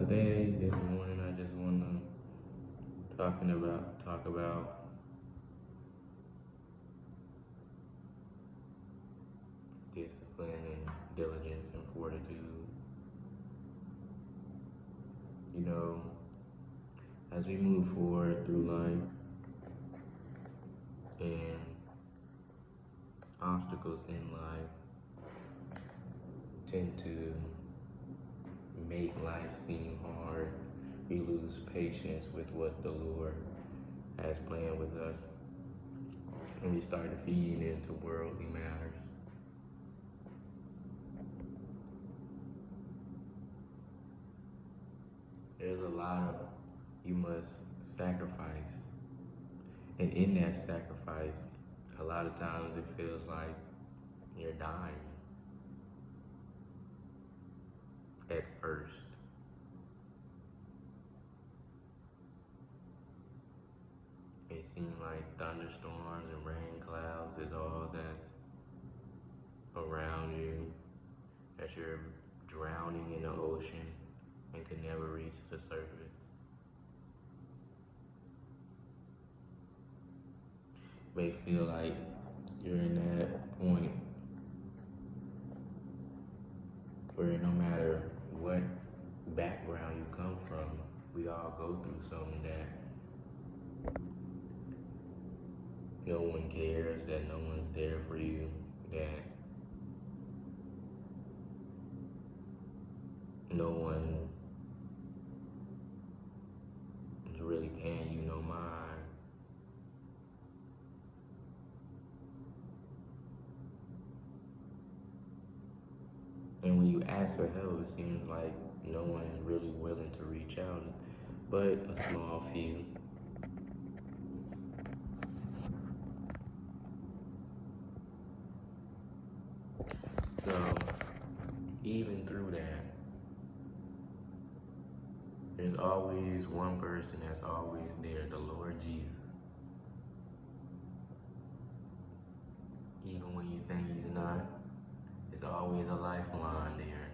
today, this morning, I just want to talk about discipline and diligence and fortitude. You know, as we move forward through life and obstacles in life tend to make life seem hard. We lose patience with what the Lord has planned with us, and we start feeding into worldly matters. There's a lot of you must sacrifice, and in that sacrifice, a lot of times it feels like you're dying at first. It seems like thunderstorms and rain clouds is all that's around you, that you're drowning in the ocean and can never reach the surface. May feel like you're in that point where no matter what background you come from, we all go through something that no one cares, that no one's there for you, that no one is really paying you no mind. And when you ask for help, it seems like no one is really willing to reach out, but a small few. So, even through that, there's always one person that's always there, the Lord Jesus. Even when you think he's not, there's always a lifeline there,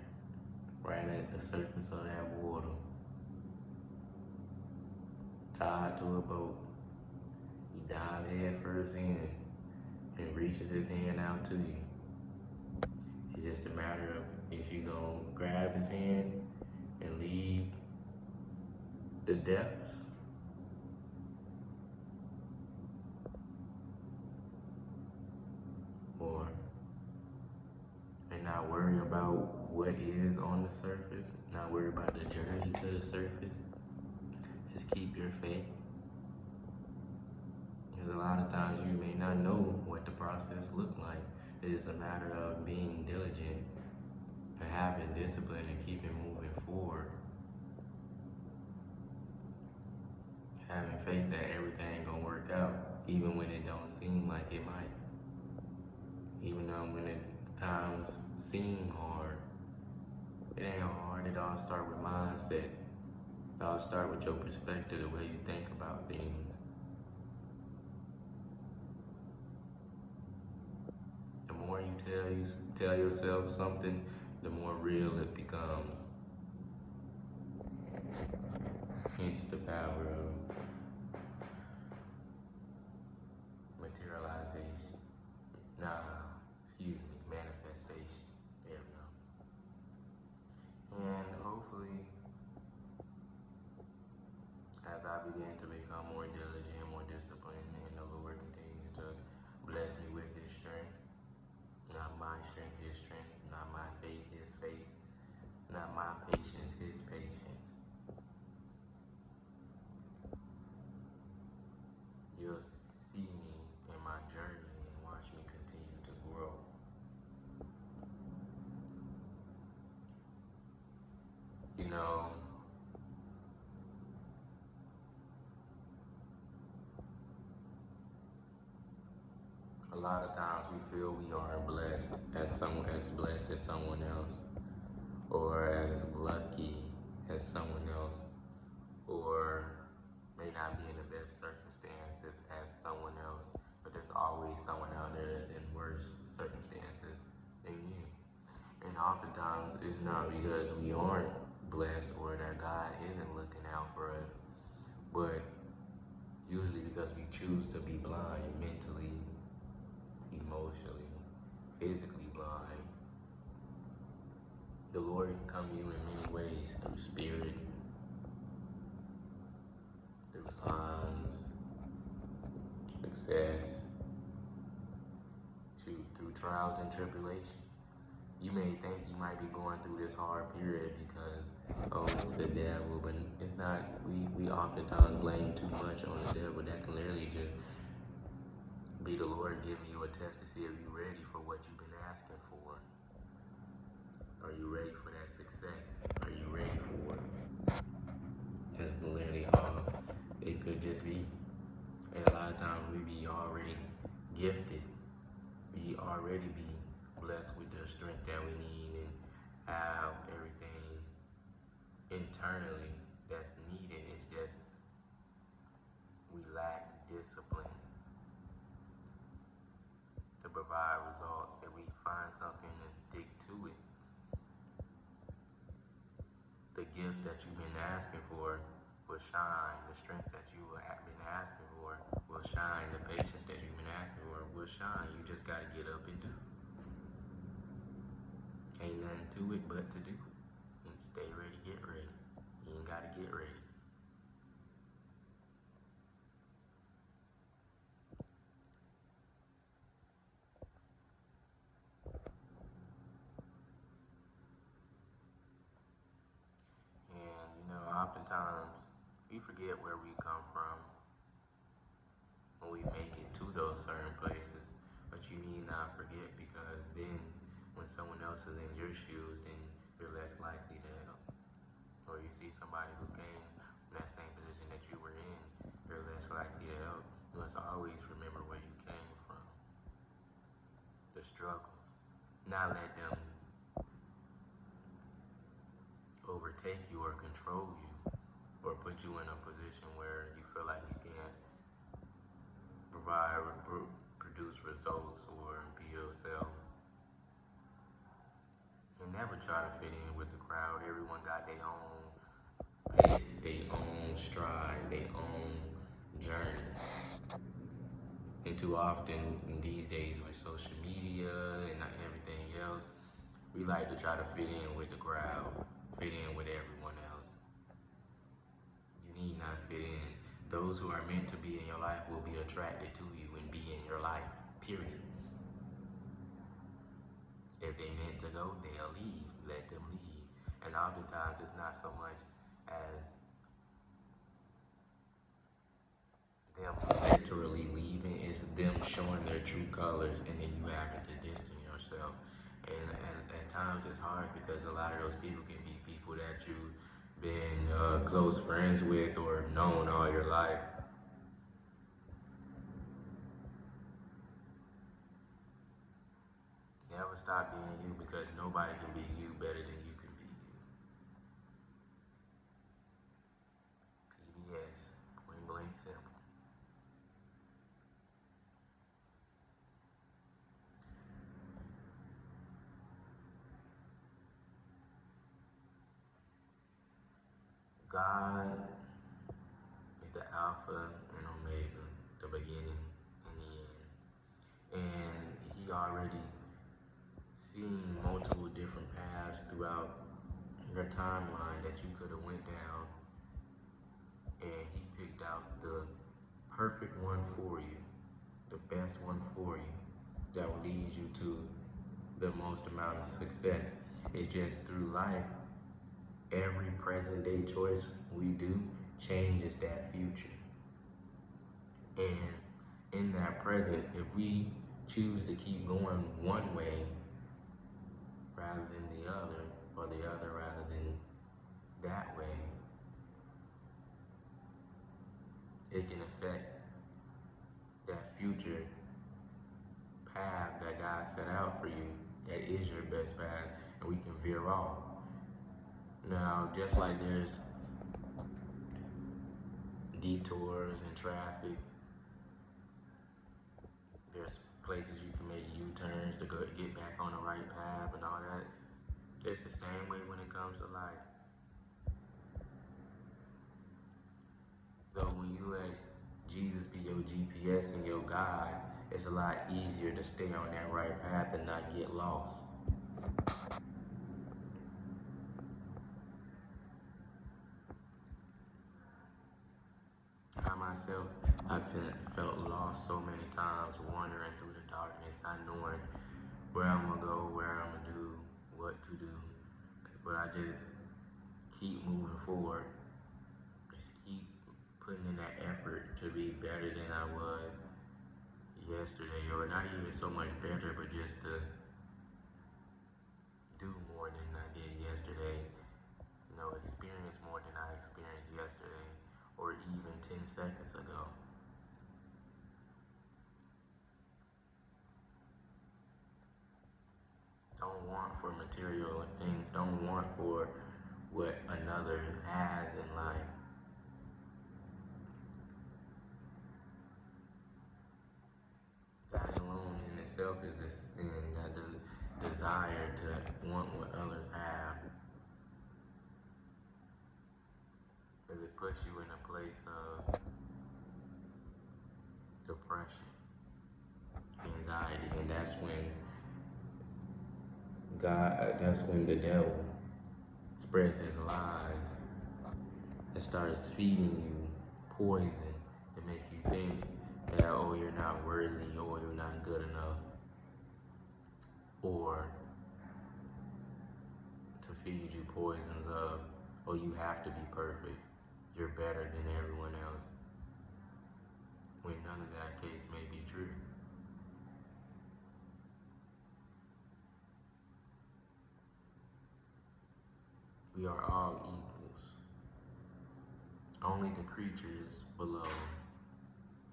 right at the surface of that water, tied to a boat. He dives head first in and reaches his hand out to you. It's just a matter of if you gonna grab his hand and leave the depths, or and not worry about what is on the surface, not worry about the journey to the surface. Just keep your faith. Because a lot of times you may not know what the process looks like. It is a matter of being diligent and having discipline and keeping moving forward. Having faith that everything gonna work out, even when it don't seem like it might. Even though when the times seem hard, it ain't hard. It all start with mindset. It all start with your perspective, the way you think about things. The more you tell yourself something, the more real it becomes. Hence the power of materialization. Manifestation. There we go. And hopefully, as I begin to become more diligent, more disciplined, and the Lord continues to bless me with his strength, not my strength, his strength, not my faith, his faith, not my patience, his patience. You'll see me in my journey and watch me continue to grow. You know, a lot of times we feel we aren't blessed as blessed as someone else, or as lucky as someone else, or may not be in the best circumstances as someone else, but there's always someone out there that's in worse circumstances than you. And oftentimes it's not because we aren't blessed or that God isn't looking out for us. But usually because we choose to be blind mentally, emotionally, physically blind, the Lord can come to you in many ways through spirit, through signs, success, through trials and tribulations. You may think you might be going through this hard period because, oh, it's the devil, but it's not. We oftentimes blame too much on the devil. That can literally just be the Lord giving you a test to see if you're ready for what you've been asking for. Are you ready for that success? Are you ready for it? That's literally all it could just be. And a lot of times we be already gifted. We already be blessed with the strength that we need and have everything internally that's needed. It's just we lack discipline to provide results. If we find something and stick to it, the gifts that you've been asking for will shine. The strength that you have been asking for will shine. The patience that you've been asking for will shine. You just got to get up and do it. Ain't nothing to it but to do it. And stay ready, get ready. You ain't got to get ready. And, oftentimes we forget where we come from when we make it to those certain places. But you need not forget because then when someone else is in your shoes, then you're less likely to help. Or you see somebody who came in that same position that you were in, you're less likely to help. You must always remember where you came from, the struggles. Not let them overtake you or control you or put you in a position where you feel like you can't provide or produce results or be yourself. And never try to fit in with the crowd. Everyone got their own pace, their own stride, their own journey. And too often in these days with social media and everything else, we like to try to fit in with the crowd, fit in with everyone else. You need not fit in. Those who are meant to be in your life will be attracted to you and be in your life, period. If they meant to go, they'll leave. Let them leave. And oftentimes it's not so much as them literally leaving, it's them showing their true colors and then you having to distance yourself. And at times it's hard because a lot of those people can be people that you've been close friends with or known all your life. Never stop being you because nobody can be you better than you can be you. PBS, point blank simple. God is the Alpha and Omega, the beginning and the end. And He already seen multiple different paths throughout your timeline that you could have went down, and He picked out the perfect one for you, the best one for you, that will lead you to the most amount of success. It's just through life, every present day choice we do changes that future. And in that present, if we choose to keep going one way rather than the other, or the other rather than that way, it can affect that future path that God set out for you, that is your best path, and we can veer off. Now, just like there's detours and traffic, there's places you can make U-turns to get back on the right path and all that. It's the same way when it comes to life. Jesus be your GPS and your guide, it's a lot easier to stay on that right path and not get lost. I myself, felt lost so many times, wandering through the darkness, not knowing where I'm gonna go, where I'm gonna do, what to do. But I just keep moving forward, just keep putting in that effort to be better than I was yesterday, or not even so much better, but just to do more than I did yesterday, experience more than I experienced yesterday, or even 10 seconds ago. Don't want for material things, don't want for what another has in life. That alone in itself is this thing, that desire to want what others have, because it puts you in a place of depression, anxiety, and that's when the devil spreads his lies and starts feeding you poison to make you think that, oh, you're not worthy, or you're not good enough, or to feed you poisons of, oh, you have to be perfect, you're better than everyone else, when none of that case may be true. We are all equals. Only the creatures below,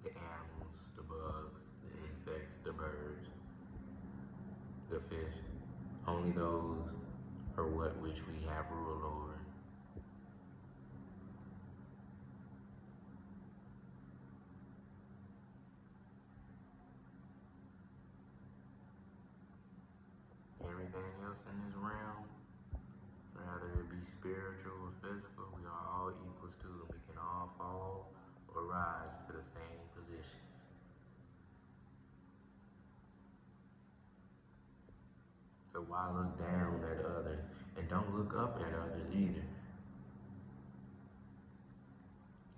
the animals, the bugs, the insects, the birds, the fish, only those are what which we have rule over. Everything else in this realm, whether it be spiritual or physical, we are all equals to, and we can all fall or rise to the same positions. So why look down at others? And don't look up at others either.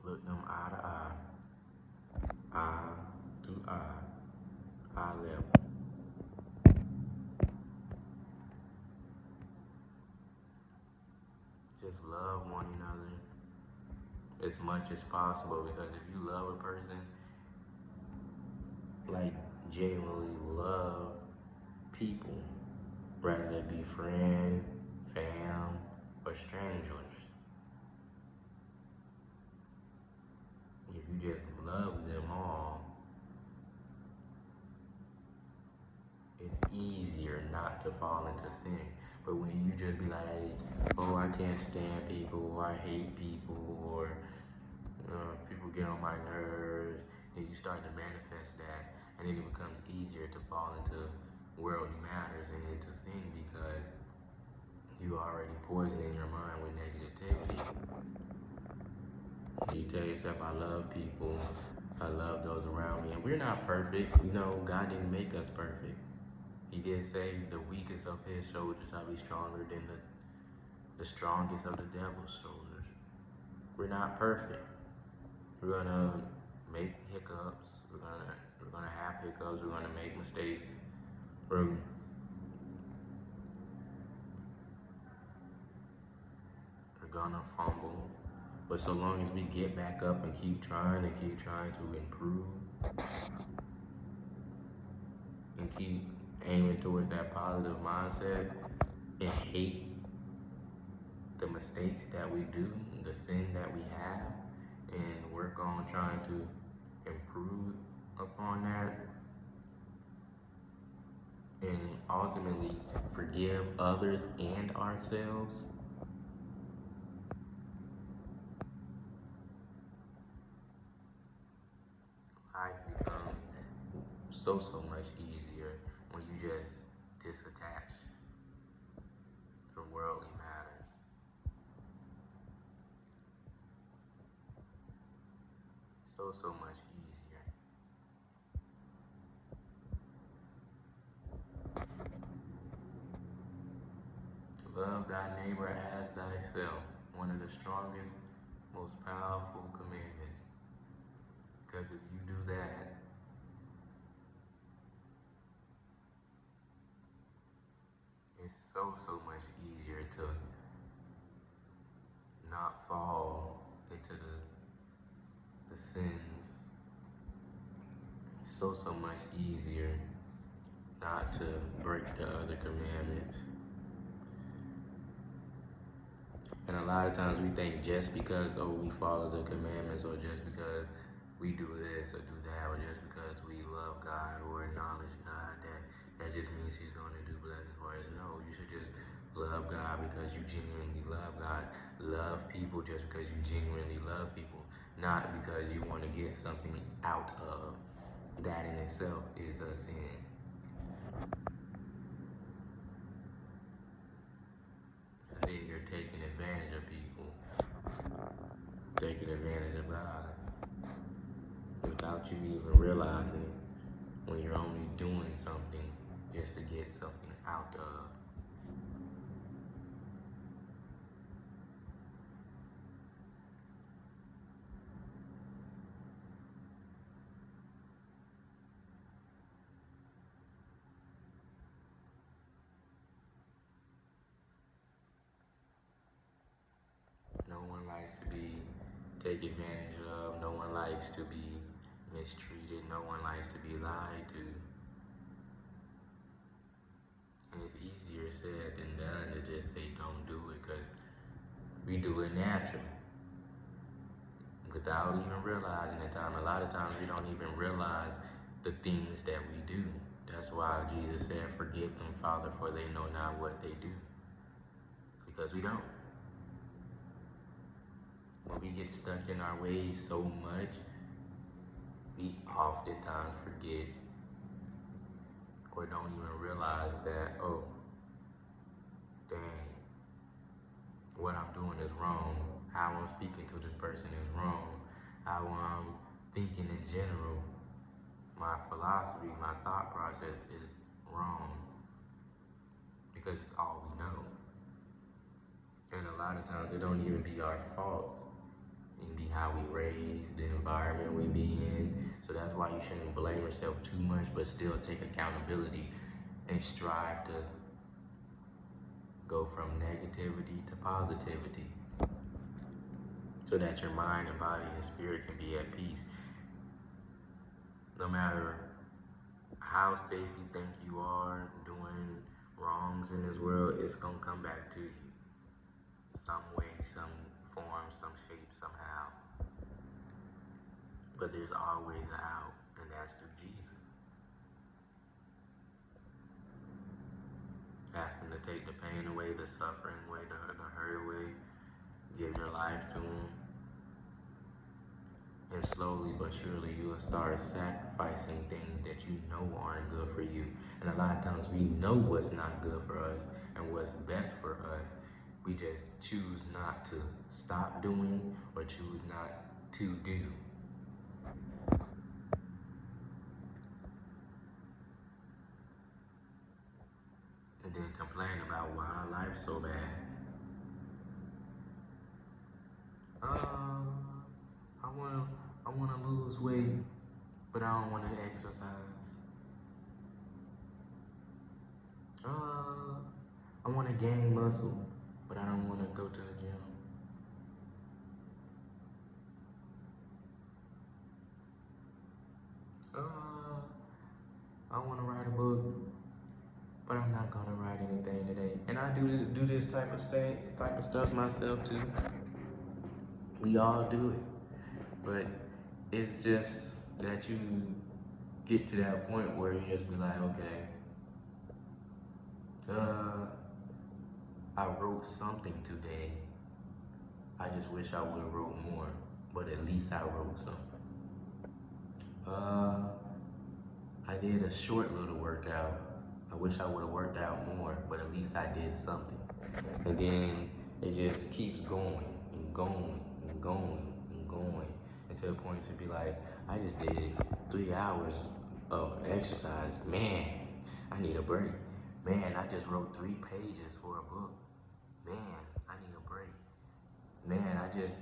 Look them eye to eye to eye level. Just love one another as much as possible, because if you love a person, like genuinely love people, rather it be friend, fam, or strangers, if you just love them all, it's easier not to fall into sin. But when you just be like, oh, I can't stand people, or I hate people, or people get on my nerves, then you start to manifest that, and then it becomes easier to fall into worldly matters and into sin, because you already poisoning your mind with negativity. You tell yourself, I love people, I love those around me, and we're not perfect. God didn't make us perfect. He did say the weakest of his soldiers shall be stronger than the strongest of the devil's soldiers. We're not perfect. We're gonna make hiccups. We're gonna have hiccups. We're gonna make mistakes. We're gonna fumble. But so long as we get back up and keep trying to improve and keep aiming towards that positive mindset and hate the mistakes that we do, the sin that we have, and work on trying to improve upon that, and ultimately forgive others and ourselves, life becomes so much easier when you just disattach from worldly matters. So much easier. Love thy neighbor as thyself. One of the strongest, most powerful commandments. Because if you do that, it's so much easier to not fall into the sins. It's so much easier not to break the other commandments. And a lot of times we think just because, we follow the commandments, or just because we do this or do that, or just because we love God or acknowledge God, that just means He's going to do blessings for us. No, you should just love God because you genuinely love God. Love people just because you genuinely love people, not because you want to get something out of. That in itself is a sin. And then you're taking advantage of people, taking advantage of God, without you even realizing, when you're only doing something just to get something out of. No one likes to be taken advantage of. No one likes to be mistreated. No one likes to be lied to. And it's easier said than done to just say don't do it, because we do it naturally without even realizing the time. A lot of times we don't even realize the things that we do. That's why Jesus said, forgive them, Father, for they know not what they do. Because we don't. When we get stuck in our ways so much, we oftentimes forget or don't even realize that, dang, what I'm doing is wrong. How I'm speaking to this person is wrong. How I'm thinking in general, my philosophy, my thought process is wrong. Because it's all we know. And a lot of times it don't even be our fault. It can be how we raised, the environment we be in. So that's why you shouldn't blame yourself too much, but still take accountability and strive to go from negativity to positivity, so that your mind and body and spirit can be at peace. No matter how safe you think you are doing wrongs in this world, it's going to come back to you. Some way, some form, some shape, somehow. But there's always an out, and that's through Jesus. Ask Him to take the pain away, the suffering away, the hurt away. Give your life to Him. And slowly but surely you will start sacrificing things that you know aren't good for you. And a lot of times we know what's not good for us and what's best for us. We just choose not to stop doing or choose not to do. And then complain about why life's so bad. I wanna lose weight, but I don't wanna exercise. I wanna gain muscle, but I don't wanna go to the gym. I wanna write a book, but I'm not gonna write anything today. And I do this type of stuff myself too. We all do it, but it's just that you get to that point where you just be like, okay, I wrote something today. I just wish I would have wrote more, but at least I wrote something. I did a short little workout. I wish I would have worked out more, but at least I did something. And then it just keeps going and going and going and going until the point to be like, I just did 3 hours of exercise. Man, I need a break. Man, I just wrote 3 pages for a book. man, I just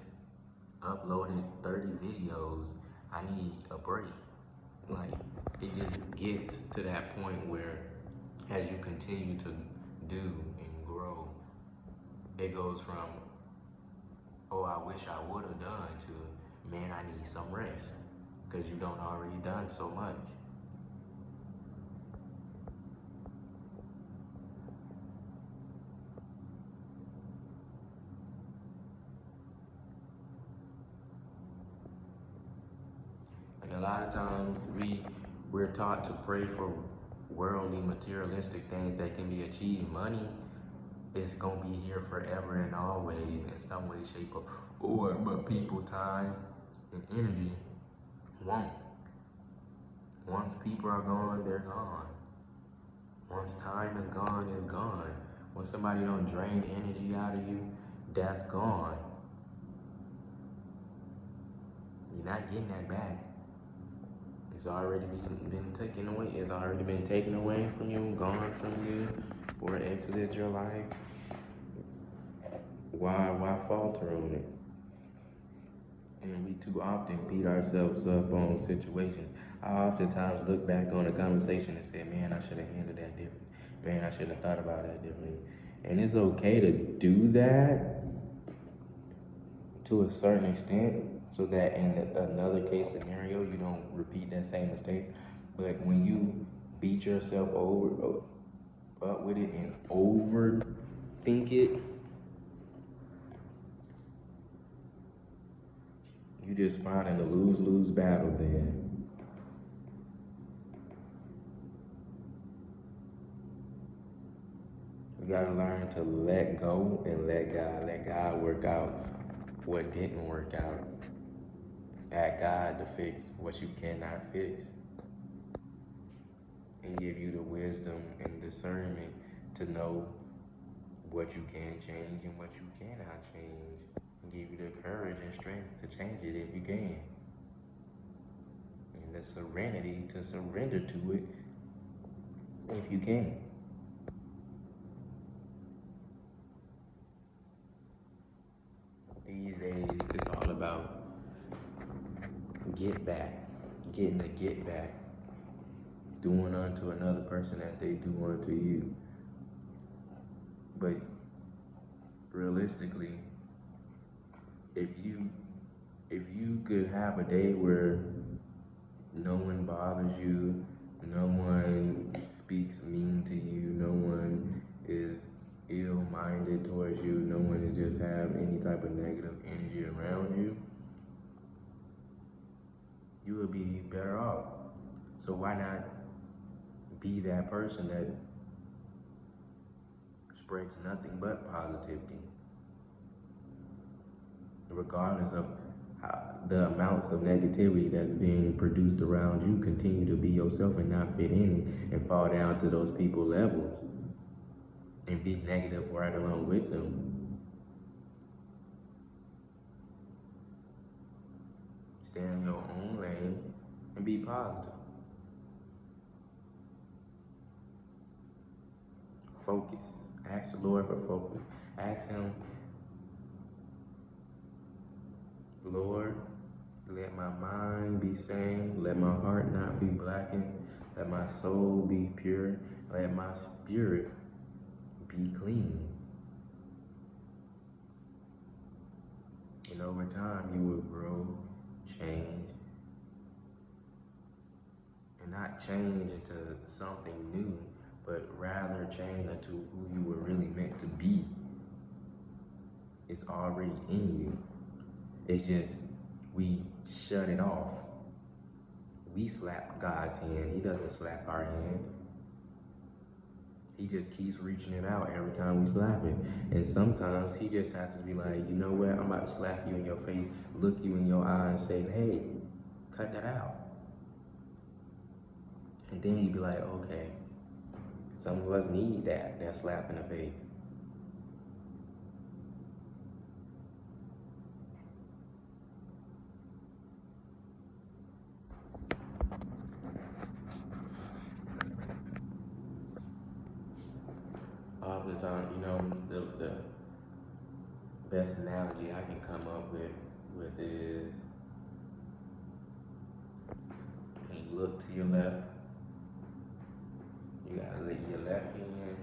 uploaded 30 videos. I need a break. Like, it just gets to that point where as you continue to do and grow, it goes from, oh, I wish I would have done to, man, I need some rest because you don't already done so much. And a lot of times we're taught to pray for worldly, materialistic things that can be achieved. Money is gonna be here forever and always in some way, shape, or form. But people, time, and energy won't. Once people are gone, they're gone. Once time is gone, it's gone. When somebody don't drain energy out of you, that's gone. You're not getting that back. It's already been taken away. It's already been taken away from you, gone from you, or exited your life. Why falter on it? And we too often beat ourselves up on situations. I oftentimes look back on a conversation and say, man, I should have handled that differently. Man, I should have thought about that differently. And it's okay to do that to a certain extent so that in another case scenario you don't repeat that same mistake. But when you beat yourself up with it and overthink it, you just find in a lose-lose battle then. You gotta learn to let go and let God work out what didn't work out. Ask God to fix what you cannot fix and give you the wisdom and discernment to know what you can change and what you cannot change. And give you the courage and strength to change it if you can. And the serenity to surrender to it if you can. These days, it's all about get back, getting the get back, doing unto another person as they do unto you. But realistically, if you could have a day where no one bothers you, no one speaks mean to you, no one is ill-minded towards you, no one just have any type of negative energy around you, you would be better off. So why not be that person that spreads nothing but positivity, regardless of the amounts of negativity that's being produced around you. Continue to be yourself and not fit in and fall down to those people levels and be negative right along with them. Stay in your own lane and be positive. Focus. Ask the Lord for focus. Ask Him, Lord, let my mind be sane, let my heart not be blackened, let my soul be pure, let my spirit be clean. And over time you will grow, change, and not change into something new, but rather change into who you were really meant to be. It's already in you. It's just we shut it off. We slap God's hand. He doesn't slap our hand. He just keeps reaching it out every time we slap it. And sometimes he just has to be like, you know what, I'm about to slap you in your face, look you in your eye and say, hey, cut that out. And then you'd be like, okay, some of us need that slap in the face. All the time, you know, best analogy I can come up with is when you look to your left, you gotta let your left hand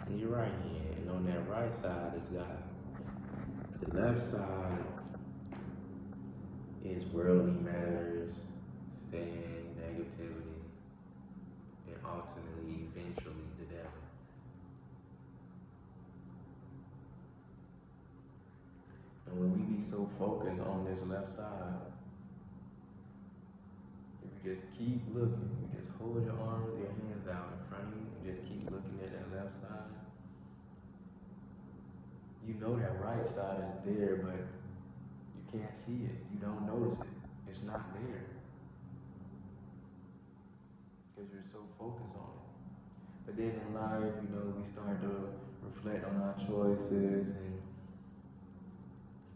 and your right hand. And on that right side, it's got the left side is worldly matters, sin, negativity, and ultimately, eventually, the devil. And when we be so focused on this left side, if you just keep looking, you just hold your arms, your hands out in front of you, and just keep looking at that left side, you know that right side is there, but you can't see it. You don't notice it. It's not there because you're so focused on it. But then in life, we start to reflect on our choices and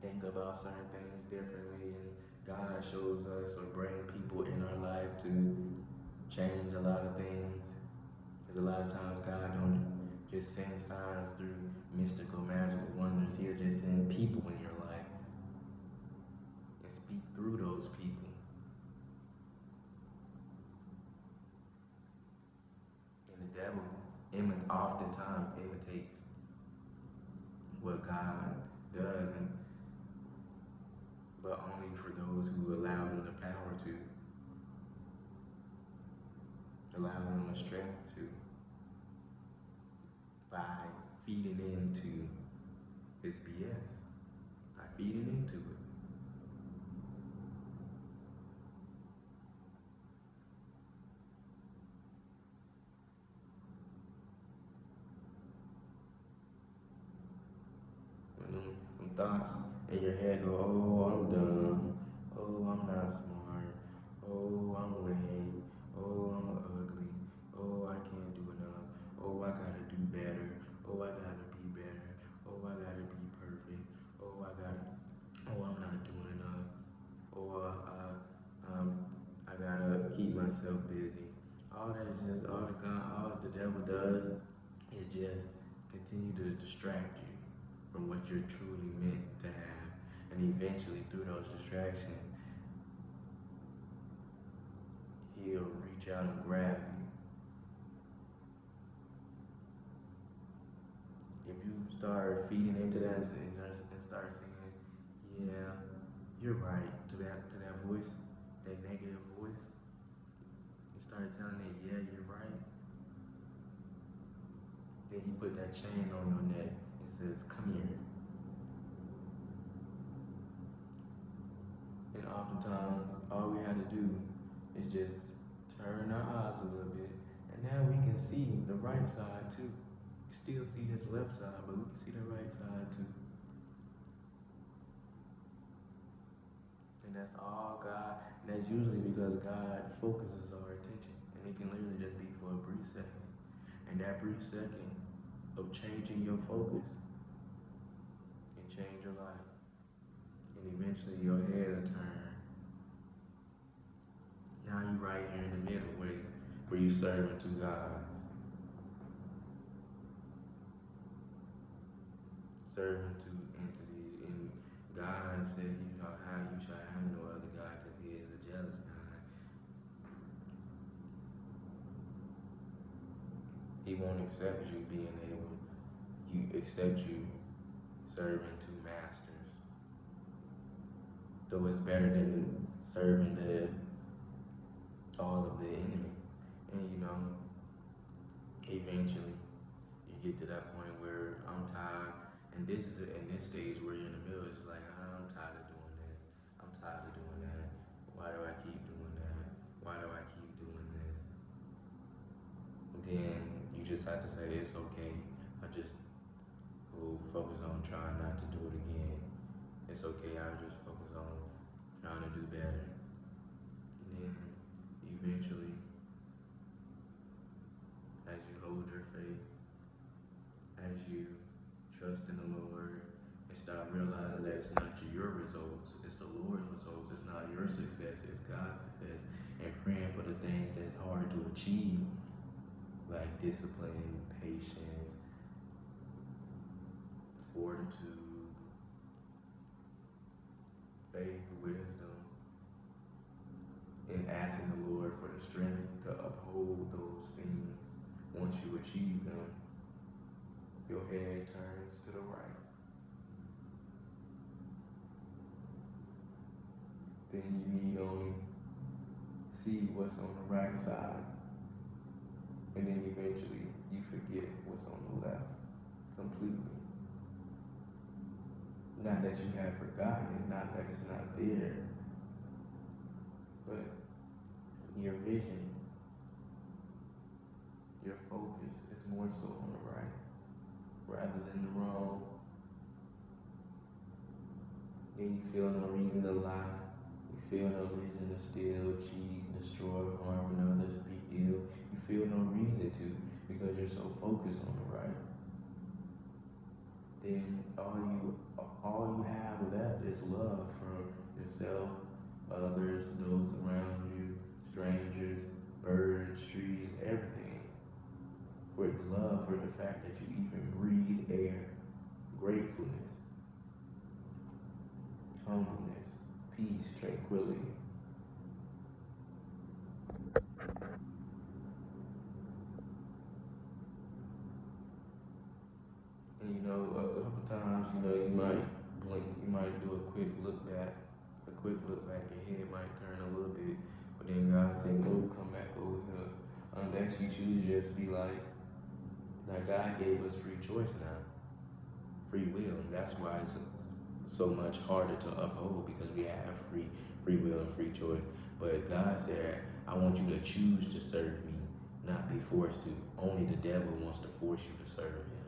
think about certain things differently, and God shows us or bring people in our life to change a lot of things. Because a lot of times God don't just send signs through mystical, magical wonders. He'll just send people in your life and speak through those people. And the devil oftentimes imitates what God does, but only for those who allow him the power to, allow him the strength to, by feeding into his BS, by feeding into it. When them thoughts in your head go, oh, I'm dumb, oh, I'm not smart, oh, I'm lame, oh, I'm ugly, oh, I can't do enough, oh, I gotta do better, oh, I gotta be better, oh, I gotta be perfect, oh, I'm not doing enough, or I gotta keep myself busy. All that is just all the devil does is just continue to distract you from what you're truly meant to have. And eventually, through those distractions, he'll reach out and grab you. If you start feeding into that and start saying, yeah, you're right, to that voice, that negative voice, and start telling it, yeah, you're right, then you put that chain on your neck and says, come here. And oftentimes, all we have to do is just turn our eyes a little bit, and now we can see the right side too. We still see this left side, but we can see the right side too. And that's all God, and that's usually because God focuses our attention, and it can literally just be for a brief second. And that brief second of changing your focus can change your life. And eventually your head will turn. Now you right here in the middle where you serving to God. Serving to entities. And God said, how you shall have no other God because he is a jealous God. He won't accept you accept you serving two masters. Though it's better than serving all of the enemy. And eventually you get to that point where I'm tired, and this is in this stage where you're in the middle. It's like I'm tired of doing this. I'm tired of doing that. Why do I keep doing that? Why do I keep doing this? And then you just have to say it's okay. I just will focus on trying not to do it again. It's okay. I'll just focus on trying to do better. And then eventually, as you hold your faith, as you trust in the Lord, and start realizing that it's not your results, it's the Lord's results. It's not your success, it's God's success. And praying for the things that's hard to achieve, like discipline, patience, fortitude, faith, wisdom, and asking the Lord for the strength to uphold those things. Once you achieve them, your head turns to the right. Then you need only see what's on the right side. And then eventually you forget what's on the left completely. Not that you have forgotten it, not that it's not there, but your vision, your focus is more so on the right rather than the wrong. Then you feel no reason to lie. You feel no reason to steal, cheat, destroy, harm others, speak ill. You feel no reason to because you're so focused on the right. Then all you have left is love for yourself, others, those around you, strangers, birds, trees, everything. For love for the fact that you even breathe air, gratefulness, humbleness, peace, tranquility. And a couple times, you might blink, you might do a quick look back. A quick look back, your head might turn a little bit, but then God say, "No, come back over here." Unless you choose to just be like, now God gave us free choice now, free will, and that's why it's so much harder to uphold because we have free will and free choice. But God said, "I want you to choose to serve me, not be forced to." Only the devil wants to force you to serve him.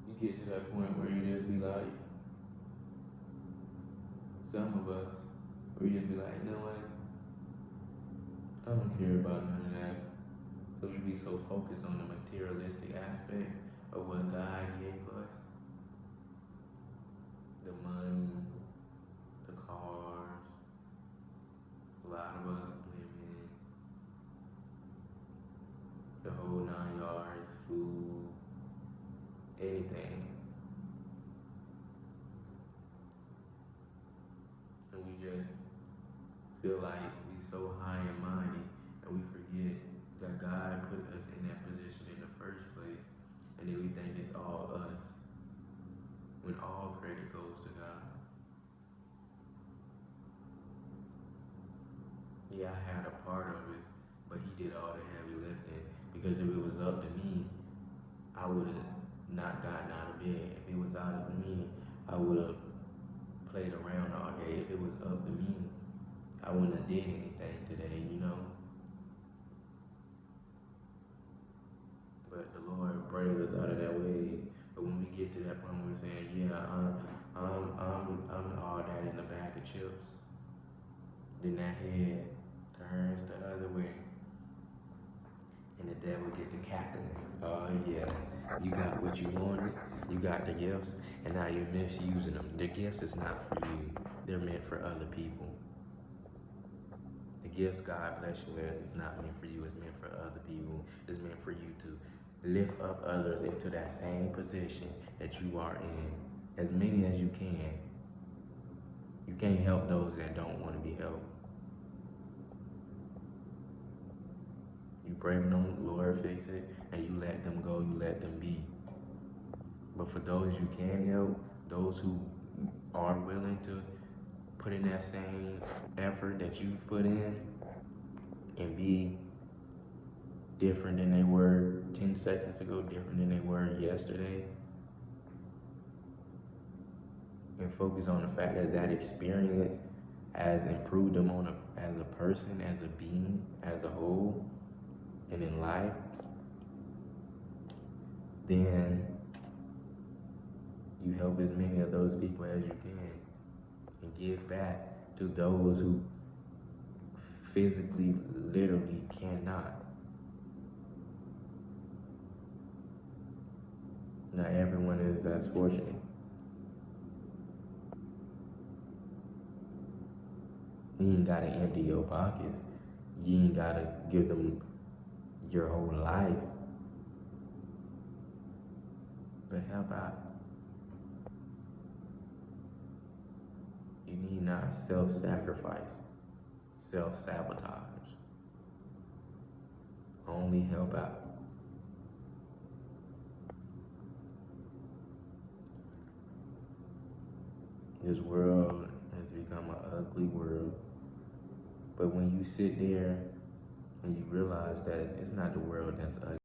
You get to that point where you just be like, some of us, where you just be like, you know what? I don't care about none of that. So we be so focused on the materialistic aspect of what God gave us. The money, the cars, a lot of us women, the whole 9 yards, food, anything. And we just feel like we so high and mighty and we forget that God put us in that position in the first place, and then we think it's all us when all credit goes to God. Yeah, I had a part of it, but he did all the heavy lifting, because if it was up to me, I would have not gotten out of bed. If it was out of me, I would have played around all day. If it was up to me, I wouldn't have did anything today. But the Lord bring us out of that way. But when we get to that point, we're saying, "Yeah, I'm all that in the bag of chips." Then that head turns the other way, and the devil get to cackling. Oh yeah, you got what you wanted, you got the gifts, and now you're misusing them. The gifts is not for you; they're meant for other people. The gifts God bless you with is not meant for you; it's meant for other people. It's meant for you to lift up others into that same position that you are in, as many as you can. You can't help those that don't want to be helped. You pray for them, Lord fix it, and you let them go, you let them be. But for those you can help, those who are willing to put in that same effort that you put in and be different than they were 10 seconds ago, different than they were yesterday, and focus on the fact that that experience has improved them as a person, as a being, as a whole, and in life, then you help as many of those people as you can and give back to those who physically, literally cannot. Not everyone is as fortunate. You ain't gotta empty your pockets, You ain't gotta give them your whole life, but help out. You need not self-sacrifice, self-sabotage. Only help out. This world has become an ugly world, but when you sit there and you realize that it's not the world that's ugly.